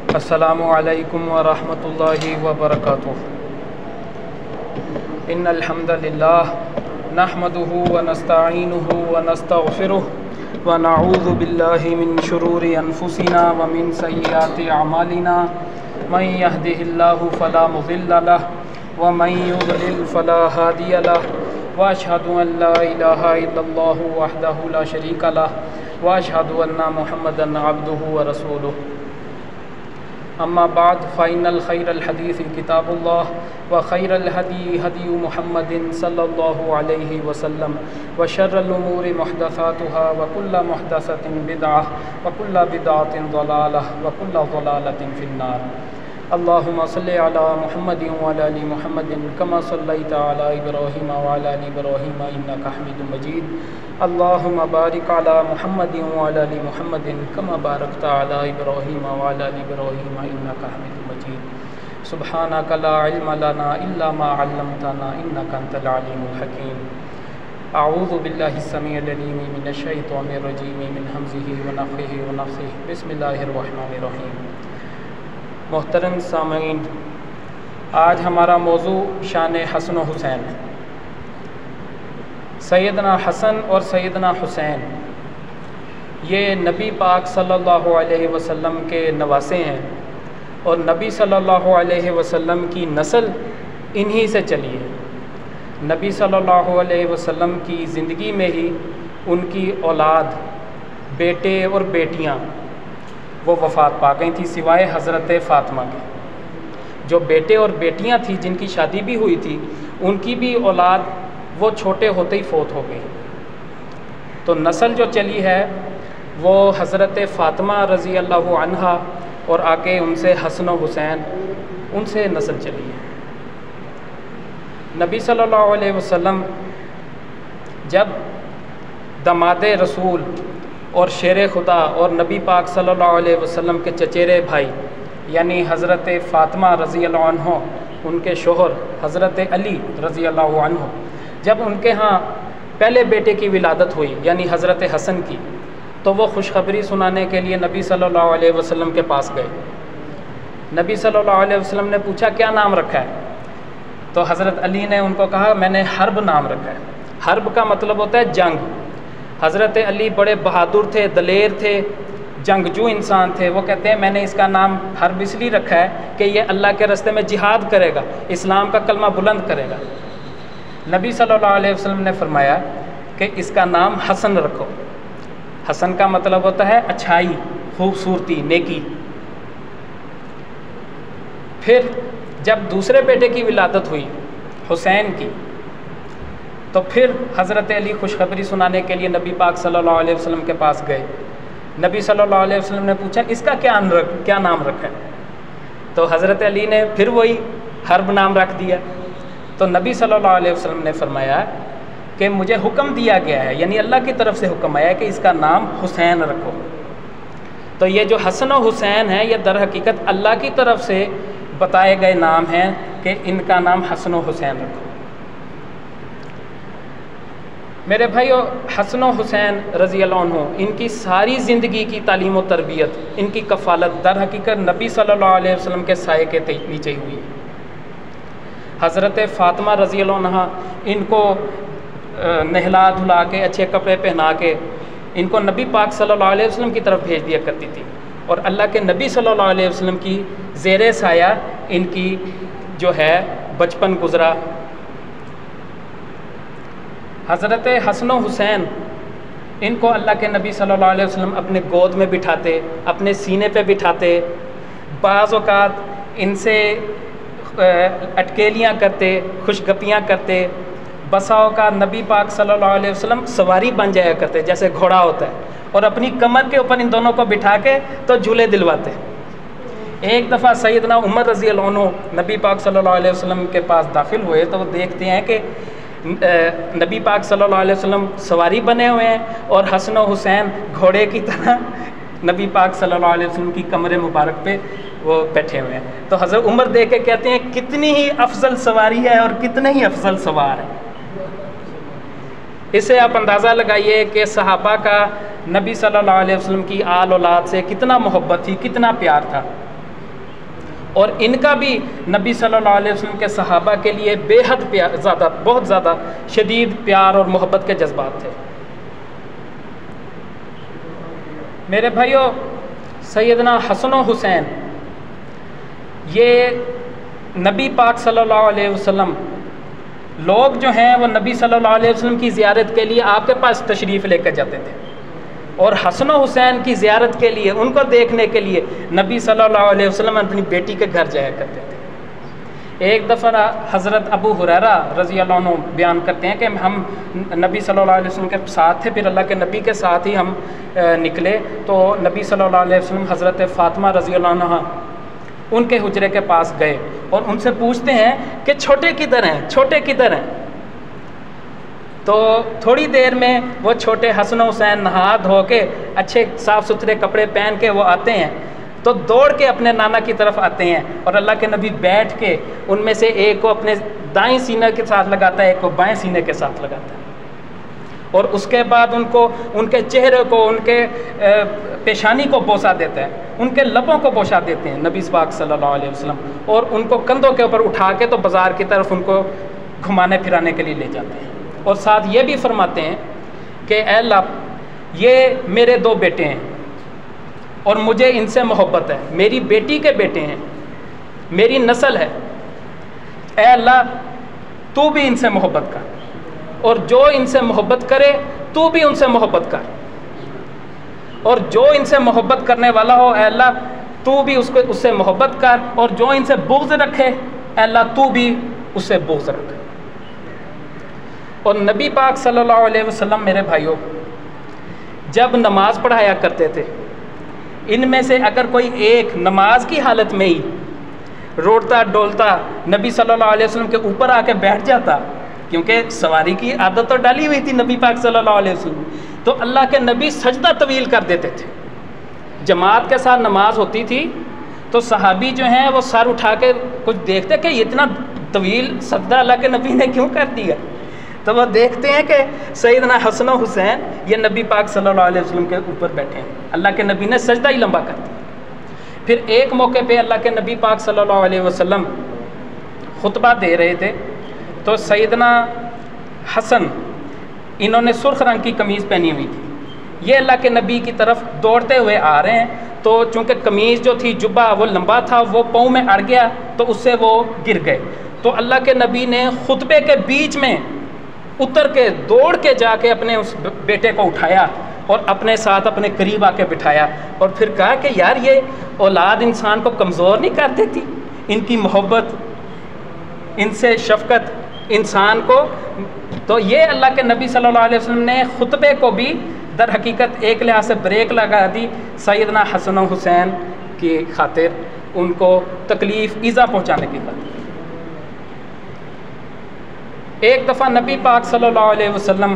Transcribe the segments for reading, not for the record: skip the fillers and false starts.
अस्सलामु अलैकुम व रहमतुल्लाहि व बरकातुहू। इन्नल हम्दलिल्लाह नहमदुहु व नस्तईनुहु व नस्तगफिरुहु व नऊज़ु बिल्लाहि मिन शुरूरि अनफुसिना व मिन सय्यिआति अमालिना। मन यहदिहिल्लाहु फला मुज़िल्ल लहु व मन युज़लिल फला हादिय लहु व अशहदु अन ला इलाहा इल्लल्लाहु वहदहु ला शरीका लहु व अशहदु अन्ना मुहम्मदन अब्दुहु व रसूलुहु। अम्मा बाद फ़इन्नल खैरल हदीस किताबुल्लाह व खैरल हदी हदी मुहम्मदिन सल्लल्लाहु अलैहि वसल्लम व शर्रल उमूरि मुहदसातुहा व कुल्लु मुहदसतिन बिदअह व कुल्लु बिदअतिन ज़लालह व कुल्लु ज़लालतिन फिन्नार। अल्लाहुम्मा सल्लि अला मुहम्मदिन व अला आलि मुहम्मदिन कमा सल्लैता अला इब्राहीम व अला आलि इब्राहीम इन्नका हमीदुम मजीद। अल्लाहुम्मा बारिक अला मुहम्मदिन व अला आलि मुहम्मदिन कमा बारकता अला इब्राहीम व अला आलि इब्राहीम इन्नका हमीदुम मजीद। सुब्हानका ला इल्म लना इल्ला मा अल्लमतना इन्नका अंतल अलीमुल हकीम। अऊज़ु बिल्लाहिस समीइल अलीम मिनश शैतानिर रजीम मिन हम्ज़िहि व नफ़्ख़िहि व नफ़्सिहि। बिस्मिल्लाहिर रहमानिर रहीम। मोहतरम सामीन, आज हमारा मौजू शान हसन व हुसैन है। सैयदना हसन और सैयदना हुसैन ये नबी पाक सल्लल्लाहु अलैहि वसल्लम के नवासे हैं और नबी सल्लल्लाहु अलैहि वसल्लम की नस्ल इन्हीं से चली है। नबी सल्लल्लाहु अलैहि वसल्लम की ज़िंदगी में ही उनकी औलाद, बेटे और बेटियां वो वफ़ात पा गई थी, सिवाय हज़रत फ़ातिमा के। जो बेटे और बेटियां थी जिनकी शादी भी हुई थी, उनकी भी औलाद वो छोटे होते ही फ़ौत हो गई। तो नस्ल जो चली है वो हज़रत फ़ातिमा रज़ी अल्लाह अन्हा और आगे उनसे हसन व हुसैन, उनसे नस्ल चली है। नबी सल्लल्लाहु अलैहि वसल्लम जब दमादे रसूल और शेर खुदा और नबी पाक सल्लल्लाहु अलैहि वसल्लम के चचेरे भाई यानी हज़रत फ़ातिमा रज़ी अल्लाह अन्हा, उनके शोहर हज़रत अली रज़ी अल्लाह अन्हु, जब उनके यहाँ पहले बेटे की विलादत हुई यानी हज़रत हसन की, तो वो खुशखबरी सुनाने के लिए नबी सल्लल्लाहु अलैहि वसल्लम के पास गए। नबी सल्लल्लाहु अलैहि वसल्लम ने पूछा क्या नाम रखा है? तो हज़रत अली ने उनको कहा मैंने हर्ब नाम रखा है। हर्ब का मतलब होता है जंग। हज़रत अली बड़े बहादुर थे, दलेर थे, जंगजू इंसान थे। वो कहते हैं मैंने इसका नाम हर्ब इसलिए रखा है कि ये अल्लाह के रास्ते में जिहाद करेगा, इस्लाम का कलमा बुलंद करेगा। नबी सल्लल्लाहु अलैहि वसल्लम ने फरमाया कि इसका नाम हसन रखो। हसन का मतलब होता है अच्छाई, खूबसूरती, नेकी। फिर जब दूसरे बेटे की विलादत हुई हुसैन की, तो फिर हज़रत अली खुशखबरी सुनाने के लिए नबी पाक सल्लल्लाहु अलैहि वसल्लम के पास गए। नबी सल्लल्लाहु अलैहि वसल्लम ने पूछा इसका क्या नाम रखा है? तो हज़रत अली ने फिर वही हर्ब नाम रख दिया। तो नबी सल्लल्लाहु अलैहि वसल्लम ने फरमाया कि मुझे हुक्म दिया गया है, यानी अल्लाह की तरफ से हुक्म आया कि इसका नाम हुसैन रखो। तो ये जो हसन और हुसैन है, ये दर हकीकत अल्लाह की तरफ से बताए गए नाम हैं कि इनका नाम हसन और हुसैन रखो। मेरे भाइयों, हसन और हुसैन रज़ी अल्लाह अन्हु, इनकी सारी ज़िंदगी की तालीम और तरबियत, इनकी कफ़ालत दर हकीकत नबी सल्लल्लाहु अलैहि वसल्लम के साए के नीचे हुई है। हज़रत फ़ातिमा रज़ी अल्लाह अन्हा इनको नहला धुला के अच्छे कपड़े पहना के इनको नबी पाक सल्लल्लाहु अलैहि वसल्लम की तरफ भेज दिया करती थी और अल्लाह के नबी सल्लल्लाहु अलैहि वसल्लम की ज़ेरे साया इनकी जो है बचपन गुज़रा। हज़रत हसन और हुसैन इनको अल्लाह के नबी सल्लल्लाहु अलैहि वसल्लम अपने गोद में बिठाते, अपने सीने पे बिठाते, बाज़ औक़ात इनसे अटकेलियाँ करते, खुशगपियाँ करते। बसा औक़ात नबी पाक सल्लल्लाहु अलैहि वसल्लम सवारी बन जाया करते जैसे घोड़ा होता है, और अपनी कमर के ऊपर इन दोनों को बिठा के तो झूले दिलवाते। एक दफ़ा सैयदना उमर रज़ी अल्लाह अन्हु नबी पाक सल्लल्लाहु अलैहि वसल्लम के पास दाखिल हुए तो वो देखते हैं कि नबी पाक सल्लल्लाहु अलैहि वसल्लम सवारी बने हुए हैं और हसन और हुसैन घोड़े की तरह नबी पाक सल्लल्लाहु अलैहि वसल्लम की कमरे मुबारक पे वो बैठे हुए हैं। तो हज़रत उमर देख के कहते हैं कितनी ही अफजल सवारी है और कितने ही अफजल सवार है। इससे आप अंदाज़ा लगाइए कि सहाबा का नबी सल्लल्लाहु अलैहि वसल्लम की आल औलाद से कितना मोहब्बत थी, कितना प्यार था। और इनका भी नबी सल्लल्लाहु अलैहि वसल्लम के सहाबा के लिए बेहद ज़्यादा, बहुत ज़्यादा शदीद प्यार और मोहब्बत के जज्बात थे। मेरे भाइयों, सैयदना हसन और हुसैन ये नबी पाक सल्लल्लाहु अलैहि वसल्लम, लोग जो हैं वो नबी सल्लल्लाहु अलैहि वसल्लम की ज़ियारत के लिए आपके पास तशरीफ़ लेकर जाते थे, और हसन और हुसैन की ज़ियारत के लिए, उनको देखने के लिए नबी सल्लल्लाहु अलैहि वसल्लम अपनी बेटी के घर जाया करते थे। एक दफ़ा हज़रत अबू हुरैरा रज़ी अल्लाह अन्हु बयान करते हैं कि हम नबी सल्लल्लाहु अलैहि वसल्लम के साथ थे, फिर अल्लाह के नबी के साथ ही हम निकले, तो नबी सल्लल्लाहु अलैहि वसल्लम हज़रत फ़ातिमा रज़ी अल्लाह अन्हा उनके हुजरे के पास गए और उनसे पूछते हैं कि छोटे किधर हैं, छोटे किधर हैं। तो थोड़ी देर में वो छोटे हसन हुसैन नहा धो के अच्छे साफ़ सुथरे कपड़े पहन के वो आते हैं, तो दौड़ के अपने नाना की तरफ आते हैं और अल्लाह के नबी बैठ के उनमें से एक को अपने दाएं सीने के साथ लगाता है, एक को बाएं सीने के साथ लगाता है, और उसके बाद उनको, उनके चेहरे को, उनके पेशानी को बोसा देता है, उनके लबों को बोसा देते हैं नबी पाक सल्लल्लाहु अलैहि वसल्लम, और उनको कंधों के ऊपर उठा के तो बाज़ार की तरफ उनको घुमाने फिराने के लिए ले जाते हैं, और साथ ये भी फरमाते हैं कि ऐ अल्लाह, ये मेरे दो बेटे हैं और मुझे इनसे मोहब्बत है, मेरी बेटी के बेटे हैं, मेरी नस्ल है, ऐ अल्लाह तू भी इनसे मोहब्बत कर, और जो इनसे मोहब्बत करे तू भी उनसे मोहब्बत कर, और जो इनसे मोहब्बत करने वाला हो ऐ अल्लाह तू भी उससे मोहब्बत कर, और जो इनसे बुग़्ज़ रखे ऐ अल्लाह तू भी उससे बुग़्ज़ रख। और नबी पाक सल्लल्लाहु अलैहि वसल्लम मेरे भाइयों जब नमाज पढ़ाया करते थे, इनमें से अगर कोई एक नमाज की हालत में ही रोड़ता डोलता नबी सल्लल्लाहु अलैहि वसल्लम के ऊपर आके बैठ जाता, क्योंकि सवारी की आदत तो डाली हुई थी नबी पाक सल्लल्लाहु अलैहि वसल्लम, तो अल्लाह के नबी सजदा तवील कर देते थे। जमात के साथ नमाज होती थी तो सहाबी जो हैं वो सर उठा के कुछ देखते कि इतना तवील सजदा अल्लाह के नबी ने क्यों कर दिया, तो वो देखते हैं कि सैयदना हसन हुसैन ये नबी पाक सल्लल्लाहु अलैहि वसल्लम के ऊपर बैठे हैं, अल्लाह के नबी ने सजदा ही लंबा कर दिया। फिर एक मौके पे अल्लाह के नबी पाक सल्लल्लाहु अलैहि वसल्लम खुतबा दे रहे थे, तो सैयदना हसन, इन्होंने सुर्ख रंग की कमीज़ पहनी हुई थी, ये अल्लाह के नबी की तरफ दौड़ते हुए आ रहे हैं, तो चूँकि कमीज़ जो थी, जुब्बा वो लंबा था, वो पाँव में अड़ गया तो उससे वो गिर गए, तो अल्लाह के नबी ने खुतबे के बीच में उतर के दौड़ के जाके अपने उस बेटे को उठाया और अपने साथ अपने करीब आके बिठाया, और फिर कहा कि यार ये औलाद इंसान को कमज़ोर नहीं कर देती, इनकी मोहब्बत, इनसे शफ़क़त इंसान को। तो ये अल्लाह के नबी सल्लल्लाहु अलैहि वसल्लम ने खुतबे को भी दर हकीकत एक लिहाज से ब्रेक लगा दी सैयदना हसन हुसैन की खातिर, उनको तकलीफ़ ईज़ा पहुँचाने की खातिर। एक दफ़ा नबी पाक सल्लल्लाहु अलैहि वसल्लम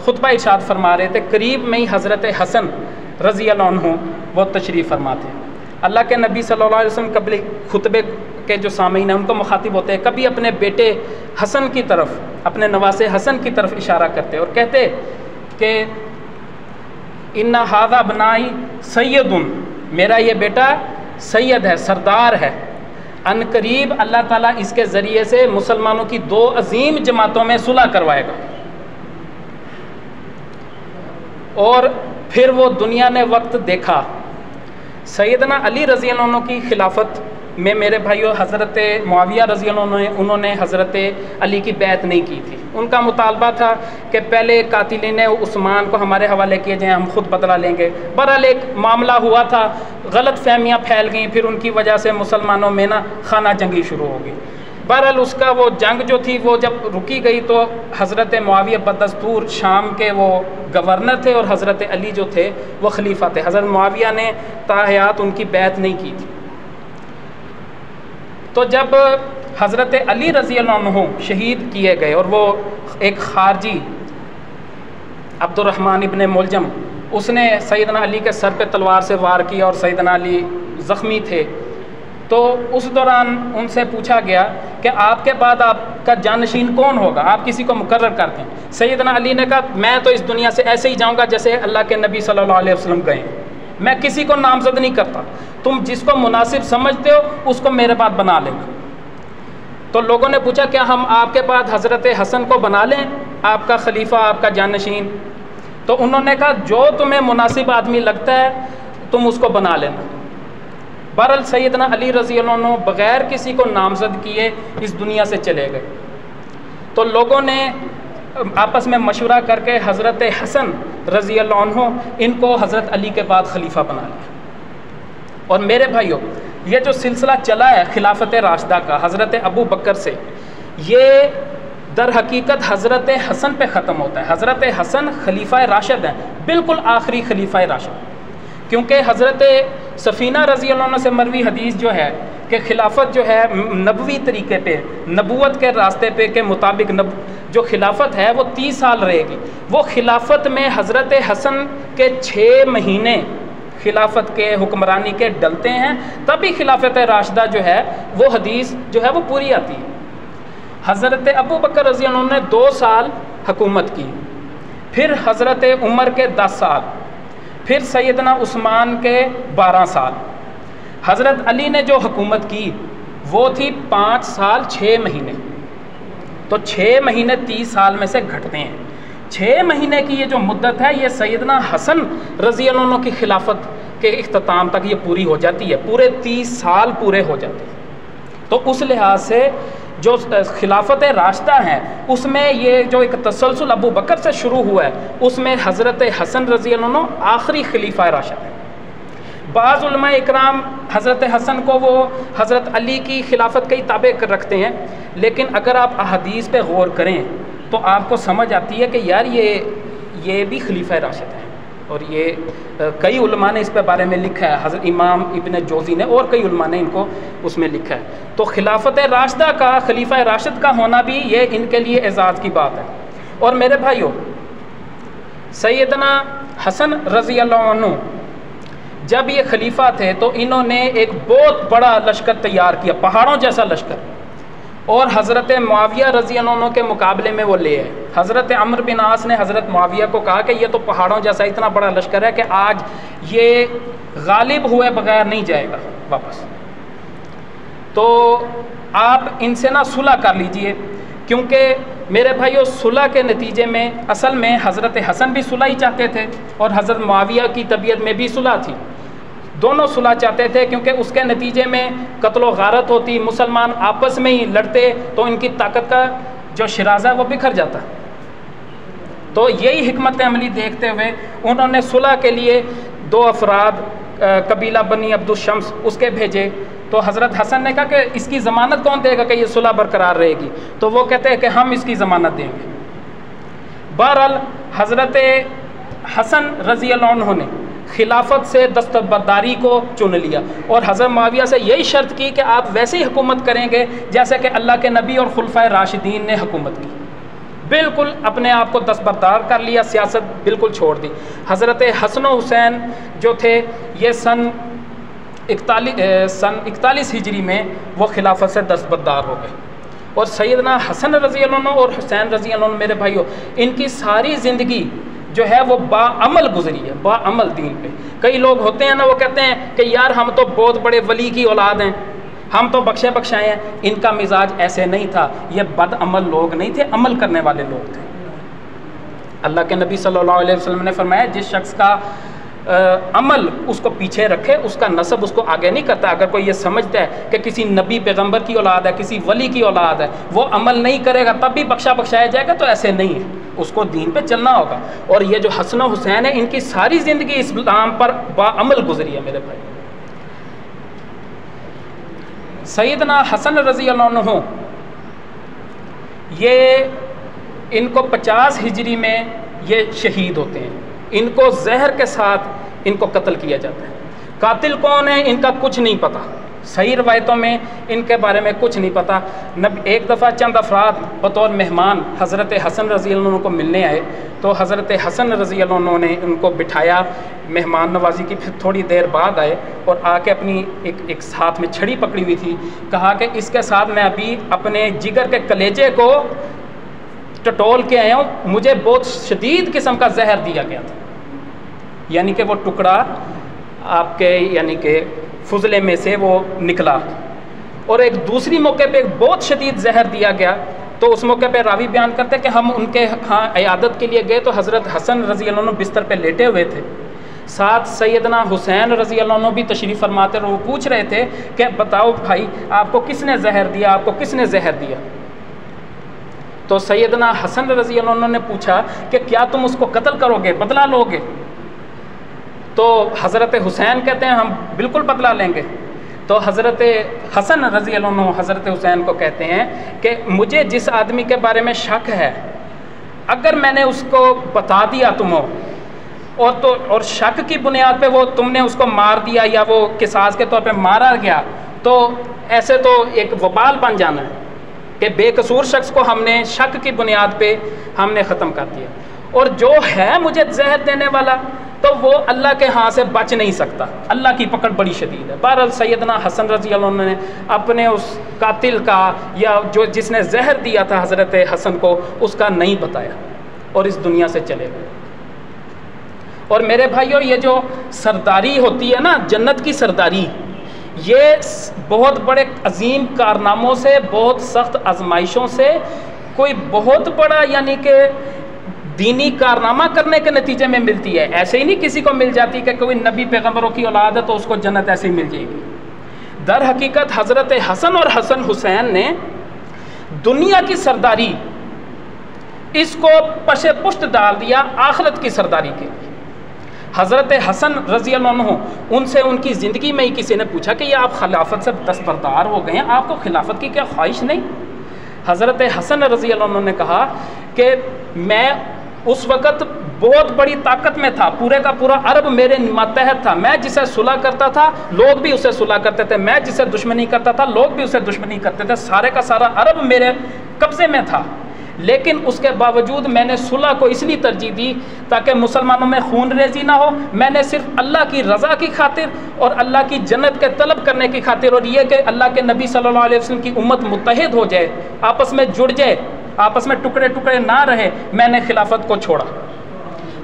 खुतबा इरशाद फरमा रहे थे, करीब में ही हज़रत हसन रज़ी अल्लाह अन्हु वो तशरीफ़ फरमा थे। अल्लाह के नबी सल्लल्लाहु अलैहि वसल्लम कबल खुतबे के जो सामीन हैं उनको मुखातिब होते हैं, कभी अपने बेटे हसन की तरफ, अपने नवासे हसन की तरफ इशारा करते और कहते कि इन्ना हादा बनाई सैयदुन, मेरा ये बेटा सैयद है, सरदार है, अनकरीब अल्लाह ताला इसके ज़रिए से मुसलमानों की दो अजीम जमातों में सुलह करवाएगा। और फिर वो दुनिया ने वक्त देखा, सैयदना अली रज़ी अल्लाह अन्हु की खिलाफत में मेरे भाइयों हज़रत मुआविया रज़ी अल्लाह अन्हु उन्होंने हज़रत अली की बैत नहीं की थी। उनका मुतालबा था कि पहले कातिलीन उस्मान को हमारे हवाले किए जाएँ, हम खुद बदला लेंगे। बहरहाल एक मामला हुआ था, गलत फहमियाँ फैल गई, फिर उनकी वजह से मुसलमानों में ना खाना जंगी शुरू हो गई। बहरहाल उसका वो जंग जो थी वो जब रुकी गई तो हज़रत मुआविया बदस्तूर शाम के वो गवर्नर थे और हज़रत अली जो थे वो खलीफा थे। हज़रत मुआविया ने ताहयात उनकी बैत नहीं की थी। तो जब हज़रत अली रज़ी अल्लाह अन्हु शहीद किए गए और वो एक खारजी अब्दुर्रहमान इब्न मुलजम, उसने सैयदना अली के सर पे तलवार से वार किया और सैयदना अली ज़ख्मी थे, तो उस दौरान उनसे पूछा गया कि आपके बाद आपका जानशीन कौन होगा, आप किसी को मुकर्रर कर दें। सैयदना अली ने कहा मैं तो इस दुनिया से ऐसे ही जाऊंगा जैसे अल्लाह के नबी सल्लल्लाहु अलैहि वसल्लम गए। मैं किसी को नामजद नहीं करता, तुम जिसको मुनासिब समझते हो उसको मेरे बाद बना लेना। तो लोगों ने पूछा क्या हम आपके बाद हज़रत हसन को बना लें आपका खलीफा, आपका जानशीन? तो उन्होंने कहा जो तुम्हें मुनासिब आदमी लगता है तुम उसको बना लेना। बहरहाल सैयदना अली रज़ी अल्लाह अन्हु बग़ैर किसी को नामज़द किए इस दुनिया से चले गए। तो लोगों ने आपस में मशवरा करके हज़रत हसन रज़ी अल्लाह अन्हु इनको हज़रत अली के बाद खलीफा बना लिया। और मेरे भाइयों, ये जो सिलसिला चला है खिलाफत राशिदा का हज़रत अबू बकर से, ये दर हकीकत हज़रत हसन पे ख़त्म होता है। हज़रत हसन खलीफा राशिद हैं, बिल्कुल आखिरी खलीफा राशिद, क्योंकि हज़रत सफ़ीना रज़ी अल्लाह अन्हा से मरवी हदीस जो है कि खिलाफत जो है नबवी तरीके पे, नबूवत के रास्ते पे के मुताबिक जो खिलाफत है वो 30 साल रहेगी। वो खिलाफत में हज़रत हसन के 6 महीने खिलाफत के हुक्मरानी के डलते हैं, तभी खिलाफत राशिदा जो है वो हदीस जो है वो पूरी आती है। हज़रत अबू बकर रज़ी अल्लाह अन्हु ने 2 साल हुकूमत की, फिर हज़रत उमर के 10 साल, फिर सैयदना उस्मान के 12 साल। हज़रत अली ने जो हुकूमत की वो थी 5 साल 6 महीने। तो 6 महीने 30 साल में से घटते हैं। 6 महीने की ये जो मुद्दत है ये सैयदना हसन रज़ी अल्लाह अन्हु की खिलाफत के इख्तिताम तक ये पूरी हो जाती है, पूरे 30 साल पूरे हो जाते हैं। तो उस लिहाज से जो खिलाफत राशिदा है उसमें ये जो एक तसलसल अबू बकर से शुरू हुआ है उसमें हज़रत हसन रज़ी अल्लाह अन्हु आखिरी खलीफा राशिद है। बाज़ उलमा इकराम हज़रत हसन को वो हज़रत अली की खिलाफत के ही ताबे रखते हैं, लेकिन अगर आप अहादीस पे गौर करें तो आपको समझ आती है कि यार ये भी खलीफा राशिद है। और ये कई उलमा ने इस पे बारे में लिखा है, हज़रत इमाम इब्न जोज़ी ने और कई उलमा ने इनको उसमें लिखा है। तो खिलाफत राशिदा का, खलीफा राशिद का होना भी ये इनके लिए एजाज़ की बात है। और मेरे भाइयों, सैयदना हसन रज़ी अल्लाह अन्हु जब ये खलीफा थे तो इन्होंने एक बहुत बड़ा लश्कर तैयार किया, पहाड़ों जैसा लश्कर, और हज़रत मुआविया रज़ी अल्लाह अन्हु के मुकाबले में वो ले आए। हज़रत अम्र बिन आस ने हज़रत मुआविया को कहा कि ये तो पहाड़ों जैसा इतना बड़ा लश्कर है कि आज ये गालिब हुए बगैर नहीं जाएगा वापस, तो आप इनसे ना सुलह कर लीजिए। क्योंकि मेरे भाइयों, सुलह के नतीजे में असल में हज़रत हसन भी सुलह ही चाहते थे और हज़रत मुआविया की तबीयत में भी सुलह थी, दोनों सुलह चाहते थे, क्योंकि उसके नतीजे में कत्ल गारत होती, मुसलमान आपस में ही लड़ते तो इनकी ताकत का जो शराजा है वो बिखर जाता। तो यही हिकमत अमली देखते हुए उन्होंने सुलह के लिए 2 अफराद कबीला बनी अब्दुल शम्स उसके भेजे। तो हज़रत हसन ने कहा कि इसकी ज़मानत कौन देगा कि ये सुलह बरकरार रहेगी? तो वो कहते हैं कि हम इसकी ज़मानत देंगे। बहरहाल हज़रत हसन रज़ी अल्लाह अन्हु ने खिलाफत से दस्तबरदारी को चुन लिया और हज़रत मुआविया से यही शर्त की कि आप वैसे ही हुकूमत करेंगे जैसे कि अल्लाह के नबी और खुलफाए राशिदीन ने हुकूमत की। बिल्कुल अपने आप को दस्तबरदार कर लिया, सियासत बिल्कुल छोड़ दी। हज़रत हसन हुसैन जो थे ये सन 41 हिजरी में वो खिलाफत से दस्तबरदार हो गए। और सैयदना हसन रज़ी अल्लाह अन्हु और हुसैन रज़ी अल्लाह अन्हु मेरे भाइयों, इनकी सारी ज़िंदगी जो है वो बाअमल गुजरी है, बाअमल दीन पे। कई लोग होते हैं ना, वो कहते हैं कि यार हम तो बहुत बड़े वली की औलाद हैं, हम तो बख्शे बख्शाए हैं। इनका मिजाज ऐसे नहीं था, ये बदअमल लोग नहीं थे, अमल करने वाले लोग थे। अल्लाह के नबी सल्लल्लाहु अलैहि वसल्लम ने फरमाया जिस शख्स का अमल उसको पीछे रखे उसका नसब उसको आगे नहीं करता। अगर कोई ये समझता है कि किसी नबी पैगंबर की औलाद है, किसी वली की औलाद है, वो अमल नहीं करेगा तब भी बख्शा बख्शाया जाएगा, तो ऐसे नहीं है, उसको दीन पे चलना होगा। और ये जो हसन हुसैन है इनकी सारी ज़िंदगी इस्लाम पर बाअमल गुजरी है मेरे भाई। सैयदना हसन रज़ी अल्लाह अन्हु ये इनको 50 हिजरी में ये शहीद होते हैं। इनको जहर के साथ इनको कत्ल किया जाता है। कातिल कौन है इनका कुछ नहीं पता, सही रवायतों में इनके बारे में कुछ नहीं पता। एक दफ़ा चंद अफराद बतौर मेहमान हज़रत हसन रज़ी अल्लाह अन्हु को मिलने आए, तो हज़रत हसन रज़ी अल्लाह अन्हु ने उनको बिठाया, मेहमान नवाजी की। फिर थोड़ी देर बाद आए और आके अपनी एक हाथ में छड़ी पकड़ी हुई थी, कहा कि इसके साथ मैं अभी अपने जिगर के कलेजे को टटोल के आया हूँ, मुझे बहुत शदीद किस्म का जहर दिया गया था। यानी कि वो टुकड़ा आपके यानी कि फुजले में से वो निकला। और एक दूसरी मौके पे एक बहुत शदीद जहर दिया गया। तो उस मौके पे रावी बयान करते कि हम उनके यहाँ इयादत के लिए गए तो हज़रत हसन रज़ी अल्लाह अन्हु बिस्तर पे लेटे हुए थे, साथ सैयदना हुसैन रज़ी अल्लाह अन्हु भी तशरीफ़ फरमाते और वो पूछ रहे थे कि बताओ भाई आपको किसने जहर दिया, आपको किसने जहर दिया। तो सैयदना हसन रज़ी अल्लाह अन्हु ने पूछा कि क्या तुम उसको कत्ल करोगे, बदला लोगे। तो हज़रत हुसैन कहते हैं हम बिल्कुल बदला लेंगे। तो हज़रत हसन रज़ी अल्लाह अन्हु हज़रत हुसैन को कहते हैं कि मुझे जिस आदमी के बारे में शक है, अगर मैंने उसको बता दिया तुम्हें और शक की बुनियाद पे वो तुमने उसको मार दिया या वो किसास के तौर पे मारा गया, तो ऐसे तो एक वबाल बन जाना है कि बेकसूर शख्स को हमने शक की बुनियाद पे हमने ख़त्म कर दिया। और जो है मुझे जहर देने वाला, तो वो अल्लाह के हाथ से बच नहीं सकता, अल्लाह की पकड़ बड़ी शदीद है। बहरहाल सैयदना हसन रज़ी अल्लाह अन्हु ने अपने उस कातिल का या जो जिसने जहर दिया था हज़रत हसन को, उसका नहीं बताया और इस दुनिया से चले गए। और मेरे भाइयों, ये जो सरदारी होती है ना, जन्नत की सरदारी, ये बहुत बड़े अजीम कारनामों से, बहुत सख्त आजमाइशों से, कोई बहुत बड़ा यानी कि दीनी कारनामा करने के नतीजे में मिलती है। ऐसे ही नहीं किसी को मिल जाती कि कोई नबी पैगम्बरों की औलाद है तो उसको जन्नत ऐसे ही मिल जाएगी। दर हकीकत हज़रत हसन और हसन हुसैन ने दुनिया की सरदारी इसको पशे पुष्ट डाल दिया आखिरत की सरदारी के लिए। हज़रत हसन रज़ी अल्लाह अन्हु, उनसे उनकी ज़िंदगी में ही किसी ने पूछा कि ये आप खिलाफत से दस्तबरदार हो गए हैं, आपको खिलाफत की क्या ख्वाहिश नहीं। हज़रत हसन रज़ी अल्लाह अन्हु ने कहा कि मैं उस वक़्त बहुत बड़ी ताकत में था, पूरे का पूरा अरब मेरे मातहत था, मैं जिसे सुलह करता था लोग भी उसे सुलह करते थे, मैं जिसे दुश्मनी करता था लोग भी उसे दुश्मनी करते थे, सारे का सारा अरब मेरे कब्ज़े में था। लेकिन उसके बावजूद मैंने सुलह को इसलिए तरजीह दी ताकि मुसलमानों में खून रेजी ना हो। मैंने सिर्फ अल्लाह की रज़ा की खातिर और अल्लाह की जन्नत के तलब करने की खातिर, और ये कि अल्लाह के नबी सल्लल्लाहु अलैहि वसल्लम की उम्मत मुत्तहिद हो जाए, आपस में जुड़ जाए, आपस में टुकड़े टुकड़े ना रहे, मैंने खिलाफत को छोड़ा।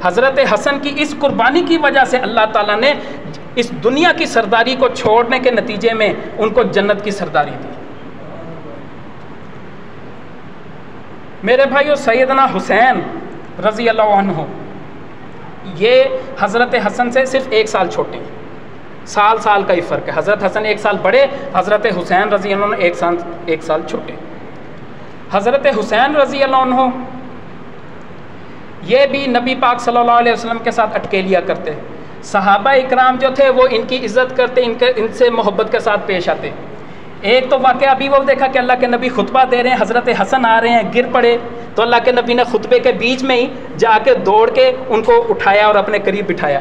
हज़रत हसन की इस कुर्बानी की वजह से अल्लाह ताला ने इस दुनिया की सरदारी को छोड़ने के नतीजे में उनको जन्नत की सरदारी दी। मेरे भाइयों, सैयदना हुसैन रज़ी अल्लाह अन्हु ये हज़रत हसन से सिर्फ 1 साल छोटे हैं, साल का ही फ़र्क है। हज़रत हसन 1 साल बड़े, हज़रत हुसैन रज़ी अल्लाह अन्हु 1 साल छोटे। हज़रत हुसैन रज़ी अल्लाह अन्हु ये भी नबी पाक सल्लल्लाहु अलैहि वसल्लम के साथ अटकेलियाँ करते, सहाबा इकराम जो थे वो इनकी इज़्ज़त करते, इनसे मोहब्बत के साथ पेश आते। एक तो वाक़या अभी वो देखा कि अल्लाह के नबी खुतबा दे रहे हैं, हज़रत हसन आ रहे हैं, गिर पड़े, तो अल्लाह के नबी ने खुतबे के बीच में ही जाके दौड़ के उनको उठाया और अपने करीब बिठाया।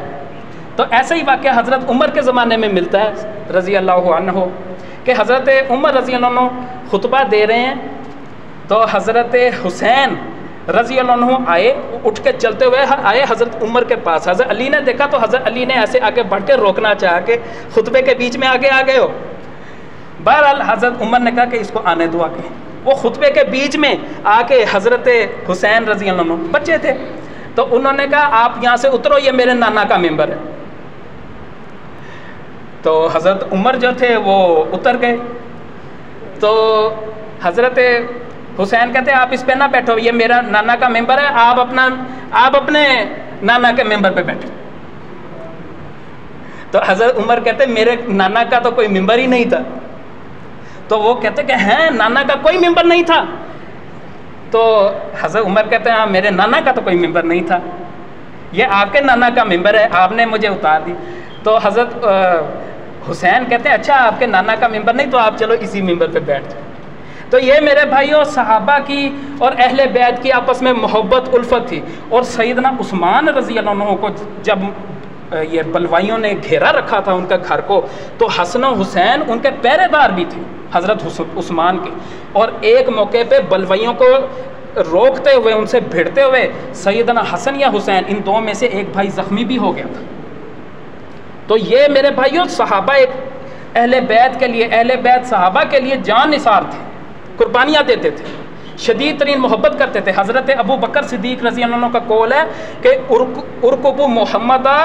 तो ऐसा ही वाक़या हज़रत उमर के ज़माने में मिलता है रज़ी अल्लाह अन्हु कि हज़रत उमर रज़ी अल्लाह अन्हु खुतबा दे रहे हैं, तो हज़रत हुसैन रज़ी अल्लाह अन्हु आए, उठ के चलते हुए आए हज़रत उमर के पास। हज़रत अली ने देखा तो हज़रत अली ने ऐसे आगे बढ़ के रोकना चाह के खुतबे के बीच में आगे आ गए हो। बहरहाल हज़रत उमर ने कहा कि इसको आने दो आके। वो खुतबे के बीच में आके हज़रत हुसैन रज़ी अल्लाह अन्हु बच्चे थे, तो उन्होंने कहा आप यहाँ से उतरो, ये मेरे नाना का मेंबर है। तो हज़रत उमर जो थे वो उतर गए। तो हज़रत हुसैन कहते आप इस पे ना बैठो, ये मेरा नाना का मेंबर है, आप अपने नाना के मेंबर पे बैठो। तो हज़रत उमर कहते मेरे नाना का तो कोई मेंबर ही नहीं था। तो वो कहते कि हैं नाना का कोई मेंबर नहीं था। तो हज़रत उमर कहते हैं हाँ मेरे नाना का तो कोई मेंबर नहीं था, ये आपके नाना का मेंबर है, आपने मुझे उतार दी। तो हज़रत हुसैन कहते हैं अच्छा आपके नाना का मेंबर नहीं, तो आप चलो इसी मेंबर पे बैठ जाओ। तो ये मेरे भाइयों सहाबा की और अहले बैत की आपस में मोहब्बत उल्फत थी। और सैयदना उस्मान रज़ी अल्लाह अन्हु को जब ये बलवाइयों ने घेरा रखा था उनके घर को, तो हसन हुसैन उनके पहरेदार भी थे हज़रत उस्मान के। और एक मौके पे बलवाइयों को रोकते हुए, उनसे भिड़ते हुए सैयदना हसन या हुसैन, इन दो में से एक भाई ज़ख्मी भी हो गया था। तो ये मेरे भाइयों सहाबा एक अहले बैत के लिए, अहले बैत सहाबा के लिए जान निसार थे, कुर्बानियाँ देते थे, शदीद तरीन मोहब्बत करते थे। हज़रत अबू बकर सिद्दीक़ रज़ी अल्लाह अन्हु का कौल है कि उरकुबु मोहम्मदा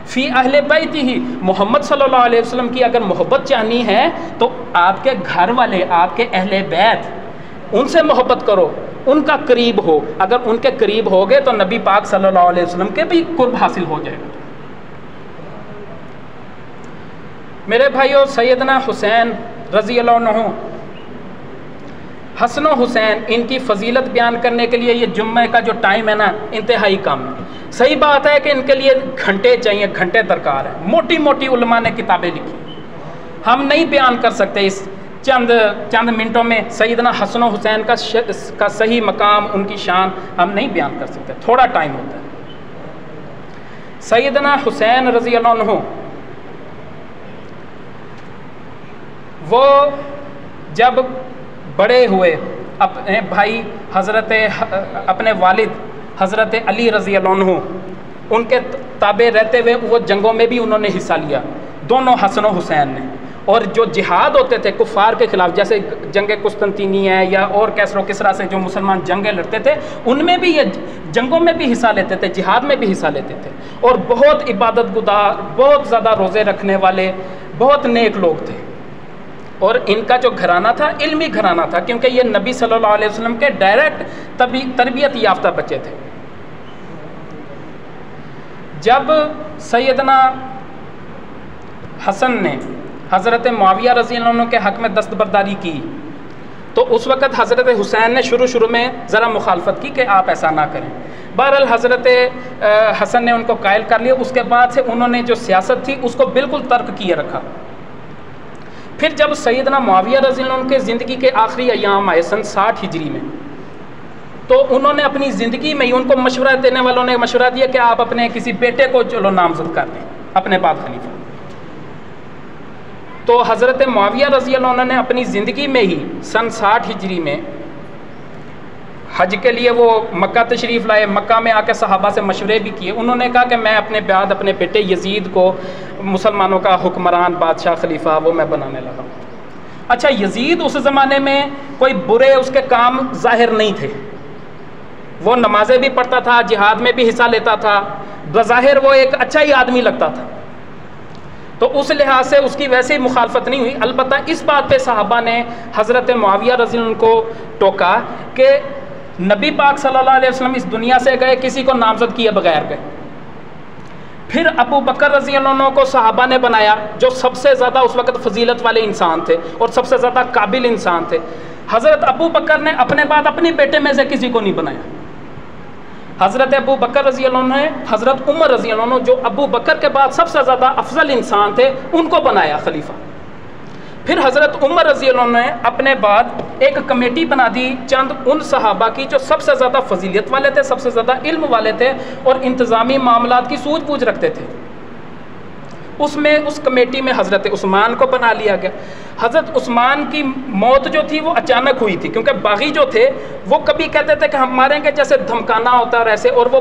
फ़ी अहले बैतिही, मोहम्मद सल्लल्लाहु अलैहि वसल्लम की अगर मोहब्बत चाहनी है तो आपके घर वाले, आपके अहले बैत, उनसे मोहब्बत करो, उनका करीब हो। अगर उनके करीब हो गए तो नबी पाक सल्लल्लाहु अलैहि वसल्लम के भी कुर्ब हासिल हो जाएगा। मेरे भाइयों, सैयदना हुसैन रज़ी अल्लाह अन्हु, हसन हुसैन, इनकी फ़जीलत बयान करने के लिए ये जुम्मे का जो टाइम है ना, इंतहाई कम है। सही बात है कि इनके लिए घंटे चाहिए, घंटे दरकार है। मोटी मोटी उलमा ने किताबें लिखी, हम नहीं बयान कर सकते इस चंद मिनटों में सैयदना हसन हुसैन का सही मकाम, उनकी शान हम नहीं बयान कर सकते, थोड़ा टाइम होता है। सैयदना हुसैन रज़ी अल्लाह अन्हु वो जब बड़े हुए, अपने भाई अपने वालिद हज़रत अली रज़ी अल्लाह अन्हु, उनके ताबे रहते हुए वो जंगों में भी उन्होंने हिस्सा लिया, दोनों हसन हुसैन ने। और जो जिहाद होते थे कुफ़ार के ख़िलाफ़, जैसे जंग कुस्तंतीनिया या और कैसरो किसरा से जो मुसलमान जंगें लड़ते थे, उनमें भी ये जंगों में भी हिस्सा लेते थे, जिहाद में भी हिस्सा लेते थे। और बहुत इबादत गुजार, बहुत ज़्यादा रोज़े रखने वाले, बहुत नेक लोग थे। और इनका जो घराना था इल्मी घराना था, क्योंकि ये नबी सल्लल्लाहु अलैहि वसल्लम के डायरेक्ट तरबियत याफ्ता बच्चे थे। जब सैयदना हसन ने हज़रत मुआविया रज़ी अल्लाह अन्हु के हक़ में दस्तबरदारी की, तो उस वक़्त हज़रत हुसैन ने शुरू में ज़रा मुखालफत की कि आप ऐसा ना करें। बहरहाल हज़रत हसन ने उनको कायल कर लिया। उसके बाद से उन्होंने जो सियासत थी उसको बिल्कुल तर्क किए रखा। फिर जब सैयदना मुआविया रज़ी अल्लाह अन्हु के ज़िंदगी के आखिरी अय्याम आए सन 60 हिजरी में, तो उन्होंने अपनी ज़िंदगी में ही, उनको मशवरा देने वालों ने मशवरा दिया कि आप अपने किसी बेटे को चलो नामज़द कर दें अपने बाद खलीफा। तो हज़रत मुआविया रज़ी अल्लाह अन्हु ने अपनी ज़िंदगी में ही सन 60 हिजरी में हज के लिए वो मक्का तशरीफ़ लाए। मक्का में आकर सहाबा से मशवरे भी किए। उन्होंने कहा कि मैं अपने बाद अपने बेटे यजीद को मुसलमानों का हुक्मरान, बादशाह, खलीफा वो मैं बनाने लगा। अच्छा, यजीद उस ज़माने में कोई बुरे उसके काम ज़ाहिर नहीं थे, वो नमाज़ें भी पढ़ता था, जिहाद में भी हिस्सा लेता था, बज़ाहिर वो एक अच्छा ही आदमी लगता था। तो उस लिहाज से उसकी वैसे ही मुखालफत नहीं हुई। अलबत्ता इस बात पे सहाबा ने हज़रत मुआविया रज़ी अल्लाह अन्हु को टोका कि नबी पाक सल्लल्लाहु अलैहि वसल्लम इस दुनिया से गए, किसी को नामज़द किए बगैर गए। फिर अबू बकर रज़ी अल्लाह अन्हु को सहाबा ने बनाया, जो सबसे ज़्यादा उस वक़्त फजीलत वाले इंसान थे और सबसे ज़्यादा काबिल इंसान थे। हज़रत अबू बकर ने अपने बाद अपने बेटे में से किसी को नहीं बनाया। हज़रत अबू बकर रज़ी अल्लाह अन्हु ने हज़रत उमर रज़ी अल्लाह अन्हु, जो अबू बकर के बाद सबसे ज़्यादा अफजल इंसान थे, उनको बनाया खलीफा। फिर हज़रत उमर रज़ी अल्लाह अन्हु ने अपने बाद एक कमेटी बना दी चंद उन सहाबा की जो सबसे ज़्यादा फजीलियत वाले थे, सबसे ज़्यादा इल्म वाले थे और इंतज़ामी मामलात की सूझबूझ रखते थे। उसमें उस कमेटी में हज़रत उस्मान को बना लिया गया। हज़रत उस्मान की मौत जो थी वो अचानक हुई थी, क्योंकि बागी जो थे वो कभी कहते थे कि हम मारेंगे, जैसे धमकाना होता है ऐसे, और वो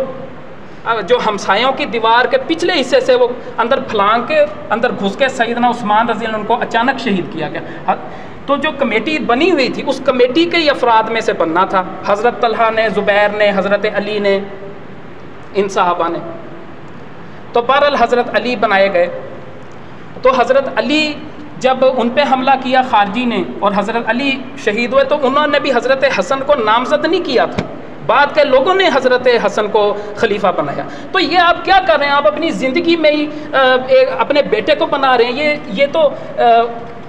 जो हमसायों की दीवार के पिछले हिस्से से वो अंदर फलांग के अंदर घुस के सैयदना उस्मान रज़ी अल्लाह अन्हु को अचानक शहीद किया गया। तो जो कमेटी बनी हुई थी उस कमेटी के ही अफराद में से बनना था। हज़रत तलहा ने, ज़ुबैर ने, हज़रत अली ने, इन साहबा ने। तो बहरहाल हज़रत अली बनाए गए। तो हज़रत अली जब उन पे हमला किया खारजी ने और हज़रत अली शहीद हुए, तो उन्होंने भी हज़रत हसन को नामज़द नहीं किया था, बाद के लोगों ने हज़रत हसन को खलीफा बनाया। तो ये आप क्या कर रहे हैं, आप अपनी ज़िंदगी में ही अपने बेटे को बना रहे हैं। ये तो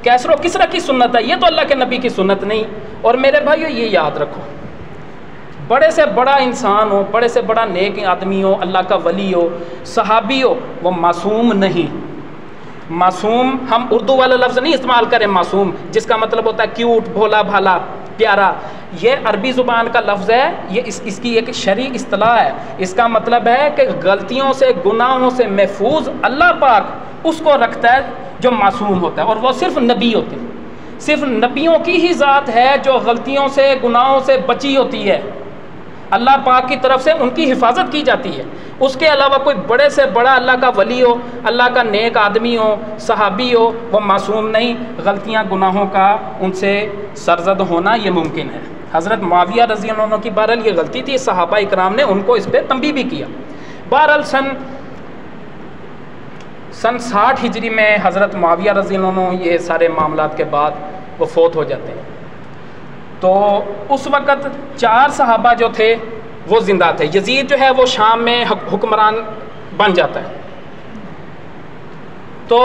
कैसरो किसरा की सुन्नत है, ये तो अल्लाह के नबी की सुन्नत नहीं। और मेरे भाइयों ये याद रखो, बड़े से बड़ा इंसान हो, बड़े से बड़ा नेक आदमी हो, अल्लाह का वली हो, सहाबी हो, वो मासूम नहीं। मासूम हम उर्दू वाला लफ्ज़ नहीं इस्तेमाल करें, मासूम जिसका मतलब होता है क्यूट, भोला भाला, प्यारा। ये अरबी ज़ुबान का लफ्ज़ है, ये इसकी एक शरई इस्तिलाह है। इसका मतलब है कि गलतियों से, गुनाहों से महफूज अल्लाह पाक उसको रखता है जो मासूम होता है, और वो सिर्फ नबी होते हैं। सिर्फ नबियों की ही ज़ात है जो गलतियों से, गुनाहों से बची होती है, अल्लाह पाक की तरफ से उनकी हिफाजत की जाती है। उसके अलावा कोई बड़े से बड़ा अल्लाह का वली हो, अल्लाह का नेक आदमी हो, सहाबी हो, वो मासूम नहीं। गलतियाँ, गुनाहों का उनसे सरजद होना ये मुमकिन है। हज़रत मुआविया रज़ी अल्लाह अन्हु की बहरहाल ये गलती थी, सहाबा इकराम ने उनको इस पर तंबीह भी किया। बहरहाल सन 60 हिजरी में हज़रत मुआविया रज़ी अल्लाह अन्हु ये सारे मामलात के बाद वो फौत हो जाते हैं। तो उस वक़्त 4 सहाबा जो थे वो ज़िंदा थे। यजीद जो है वो शाम में हुक्मरान बन जाता है। तो